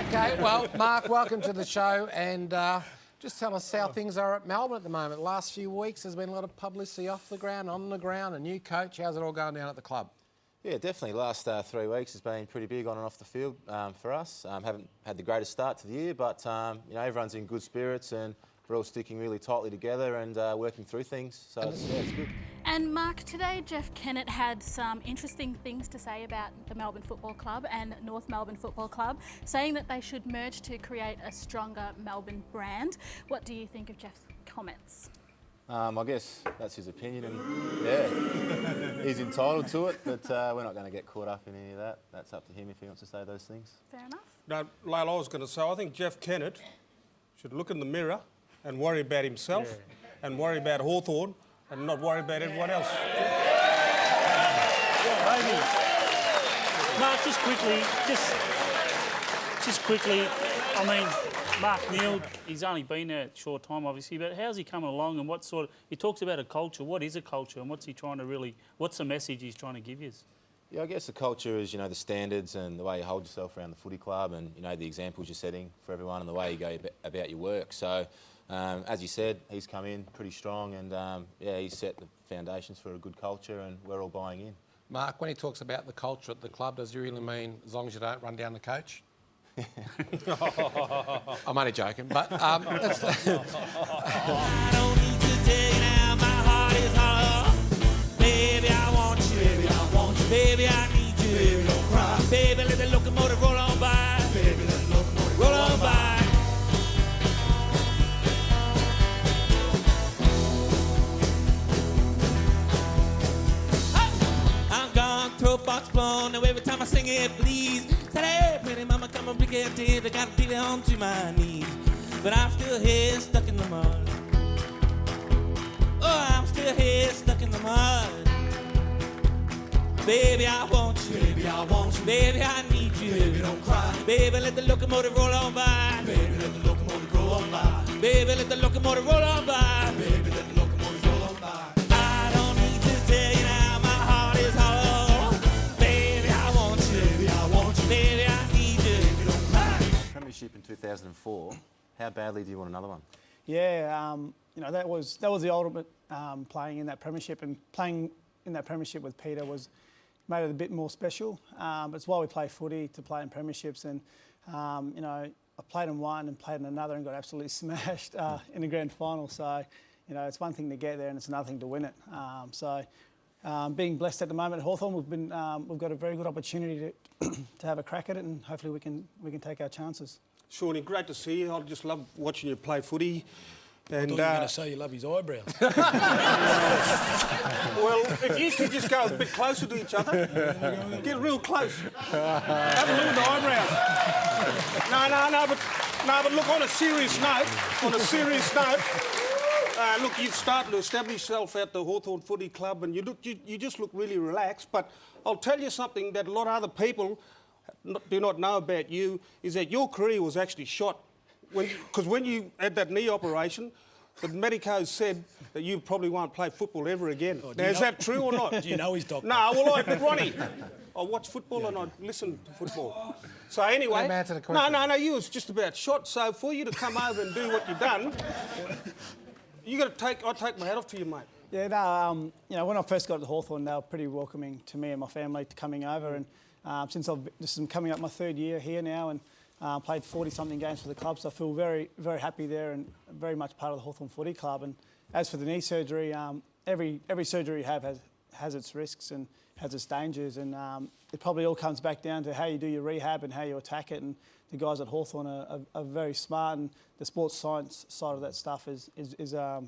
Okay, well, Mark, welcome to the show, and just tell us how things are at Melbourne at the moment. The last few weeks, there's been a lot of publicity off the ground, on the ground, a new coach. How's it all going down at the club? Yeah, definitely. Last 3 weeks has been pretty big on and off the field for us. Haven't had the greatest start to the year, but you know, everyone's in good spirits and we're all sticking really tightly together and working through things. So it's good. And Mark, today Jeff Kennett had some interesting things to say about the Melbourne Football Club and North Melbourne Football Club, saying that they should merge to create a stronger Melbourne brand. What do you think of Jeff's comments? I guess that's his opinion, and yeah, he's entitled to it, but we're not going to get caught up in any of that. That's up to him if he wants to say those things. Fair enough. No, Layla, I was going to say, I think Jeff Kennett should look in the mirror and worry about himself and worry about Hawthorn and not worry about everyone else. Maybe. Mark, just quickly, I mean, Mark Neal, he's only been there a short time, obviously, but how's he coming along and what sort of... He talks about a culture. What is a culture and what's he trying to really... What's the message he's trying to give you? Yeah, I guess the culture is, you know, the standards and the way you hold yourself around the footy club and, you know, the examples you're setting for everyone and the way you go about your work. So, as you said, he's come in pretty strong and, yeah, he's set the foundations for a good culture and we're all buying in. Mark, when he talks about the culture at the club, does he really mean as long as you don't run down the coach? I'm only joking, but I don't need to tell you now, my heart is hollow. Baby, I want you. Baby, I want you. Baby, I need you. Baby, don't cry. Baby, let the locomotive roll on by. Baby, let the locomotive roll on by. I'm gone, throw box blown. Now every time I sing it, please. Hey, pretty mama, come and pick up tears. I gotta dig down to my knees. But I'm still here, stuck in the mud. Oh, I'm still here, stuck in the mud. Baby, I want you. Baby, I want you. Baby, I need you. Baby, don't cry. Baby, let the locomotive roll on by. Baby, let the locomotive roll on by. Baby, let the locomotive roll on by. Baby, let the locomotive roll on by. I don't need to tell you now, my heart is hollow. Baby, I want you. Baby, I want you. Baby, I need you. Baby, don't cry. Premiership in 2004, how badly do you want another one? Yeah, you know, that was the ultimate playing in that premiership, and playing in that premiership with Peter made it a bit more special. It's why we play footy, to play in premierships, and you know, I played in one and played in another and got absolutely smashed in the grand final. So, you know, it's one thing to get there and it's another thing to win it. Being blessed at the moment at Hawthorn, we've got a very good opportunity to have a crack at it, and hopefully we can take our chances. Shawnee, great to see you. I just love watching you play footy. And, I thought you were going to say you love his eyebrows. Well, if you could just go a bit closer to each other, get real close. Have a look at the eyebrows. No, but look, on a serious note, look, you're starting to establish yourself at the Hawthorn Footy Club and you just look really relaxed, but I'll tell you something that a lot of other people do not know about you, is that your career was actually shot. Because when you had that knee operation, the medicos said that you probably won't play football ever again. Now, is that true or not? Do you know his doctor? No, well, Ronnie, I watch football and I listen to football. So anyway, no, you was just about shot. So for you to come over and do what you've done, I take my hat off to you, mate. Yeah, no, you know, when I first got to Hawthorn, they were pretty welcoming to me and my family to coming over, and since this is coming up my third year here now, and played 40-something games for the club, so I feel very, very happy there and very much part of the Hawthorn Footy Club. And as for the knee surgery, every surgery you have has its risks and has its dangers, and it probably all comes back down to how you do your rehab and how you attack it. And the guys at Hawthorn are very smart, and the sports science side of that stuff is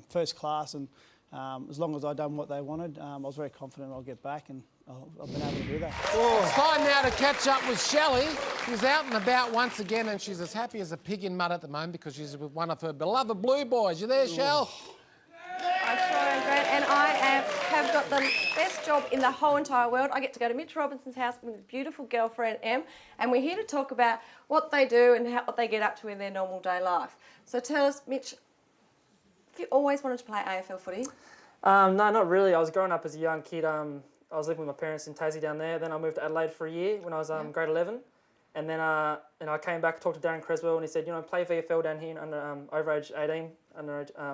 first class. And as long as I've done what they wanted, I was very confident I'll get back, and I've been able to do that. Oh. It's time now to catch up with Shelley. She's out and about once again, and she's as happy as a pig in mud at the moment because she's with one of her beloved Blue Boys. You there, Shell? I sure am, Grant, and I have got the best job in the whole entire world. I get to go to Mitch Robinson's house with his beautiful girlfriend, Em, and we're here to talk about what they do and what they get up to in their normal day life. So tell us, Mitch, have you always wanted to play AFL footy? No, not really. I was growing up as a young kid. I was living with my parents in Tassie down there. Then I moved to Adelaide for a year when I was grade 11. And then and I came back, talked to Darren Creswell, and he said, play VFL down here under over age 18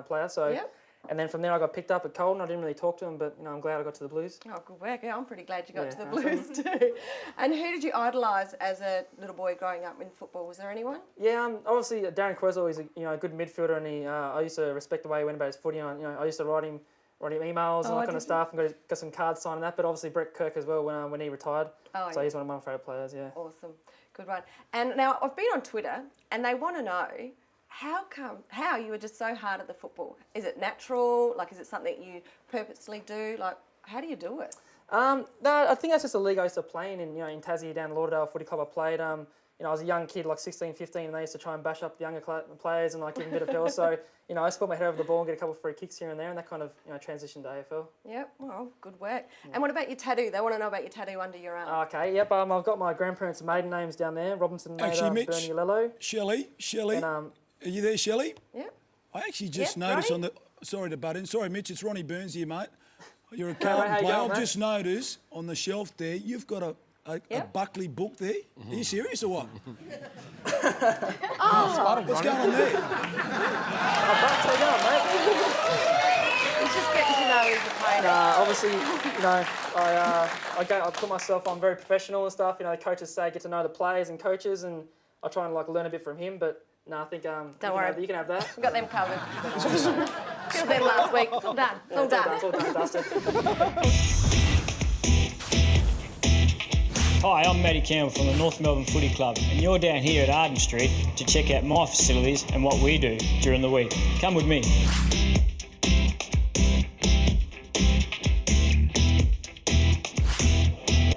player. So. Yep. And then from there I got picked up at Colton. I didn't really talk to him, but I'm glad I got to the Blues. Oh, good work. Yeah, I'm pretty glad you got to the Blues too. And who did you idolise as a little boy growing up in football? Was there anyone? Yeah, obviously Darren Creswell is a good midfielder, and I used to respect the way he went about his footy. I used to write him emails and that kind of stuff, and got some cards signed and that. But obviously Brett Kirk as well when he retired. Oh, so he's one of my favourite players. Yeah. Awesome, good one. And now I've been on Twitter, and they want to know. How you were just so hard at the football? Is it natural? Like, is it something you purposely do? Like, how do you do it? No, I think that's just a league I used to play in in Tassie down Lauderdale Footy Club. I played. I was a young kid, like 16, 15, and they used to try and bash up the younger players and give them a bit of hell. So, I used to put my head over the ball and get a couple of free kicks here and there, and that kind of transitioned to AFL. Yep, well, good work. Yeah. And what about your tattoo? They want to know about your tattoo under your arm. Okay, yep. I've got my grandparents' maiden names down there: Robinson, Maida, Bernie Lello. Shelley. And, are you there, Shelley? Yep. I actually just noticed Ronnie? Sorry to butt in. Sorry, Mitch, it's Ronnie Burns here, mate. You're a Carlton player. I've just noticed on the shelf there, you've got a Buckley book there. Are you serious or what? What's going on there? He's just getting to know his opponent. Obviously, I put myself on very professional and stuff. The coaches say get to know the players and coaches, and I try and learn a bit from him. But no, I think don't worry, you can have that. We've got them covered. Filled them last week. It's all done. It's all done. It's all done, dusted. Hi, I'm Matty Campbell from the North Melbourne Footy Club, and you're down here at Arden Street to check out my facilities and what we do during the week. Come with me.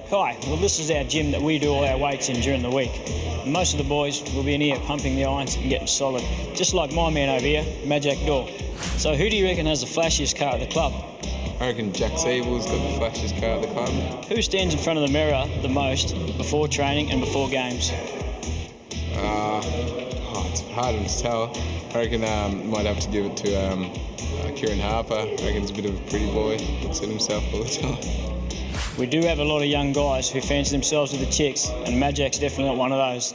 Hi, well this is our gym that we do all our weights in during the week. Most of the boys will be in here pumping the irons and getting solid, just like my man over here, Magic Door. So who do you reckon has the flashiest car at the club? I reckon Jack Siebel's got the flashiest car at the club. Who stands in front of the mirror the most before training and before games? It's hard to tell. I reckon might have to give it to Kieran Harper. I reckon he's a bit of a pretty boy, looks at himself all the time. We do have a lot of young guys who fancy themselves with the chicks, and Magic's definitely not one of those.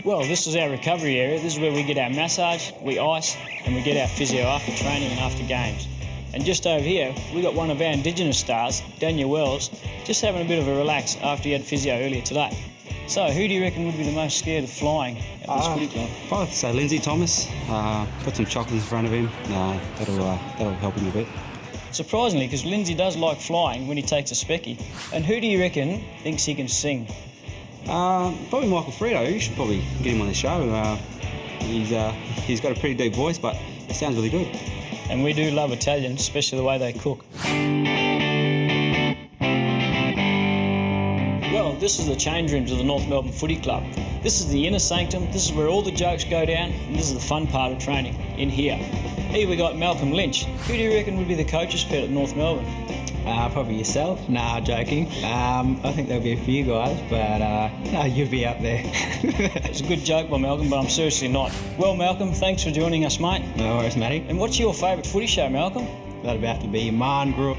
Well, this is our recovery area. This is where we get our massage, we ice, and we get our physio after training and after games. And just over here, we got one of our Indigenous stars, Daniel Wells, just having a bit of a relax after he had physio earlier today. So, who do you reckon would be the most scared of flying at this footy club? I'd say Lindsay Thomas. Put some chocolates in front of him. That'll help him a bit. Surprisingly, because Lindsay does like flying when he takes a specky. And who do you reckon thinks he can sing? Probably Michael Frito. You should probably get him on the show. He's got a pretty deep voice, but it sounds really good. And we do love Italian, especially the way they cook. Well, this is the change rooms of the North Melbourne Footy Club. This is the inner sanctum, this is where all the jokes go down, and this is the fun part of training, in here. Here we got Malcolm Lynch. Who do you reckon would be the coach's pet at North Melbourne? Probably yourself. Nah, joking. I think there'll be a few guys, but no, you'll be up there. It's a good joke by Malcolm, but I'm seriously not. Well, Malcolm, thanks for joining us, mate. No worries, Matty. And what's your favourite footy show, Malcolm? That'll have to be Marngrook,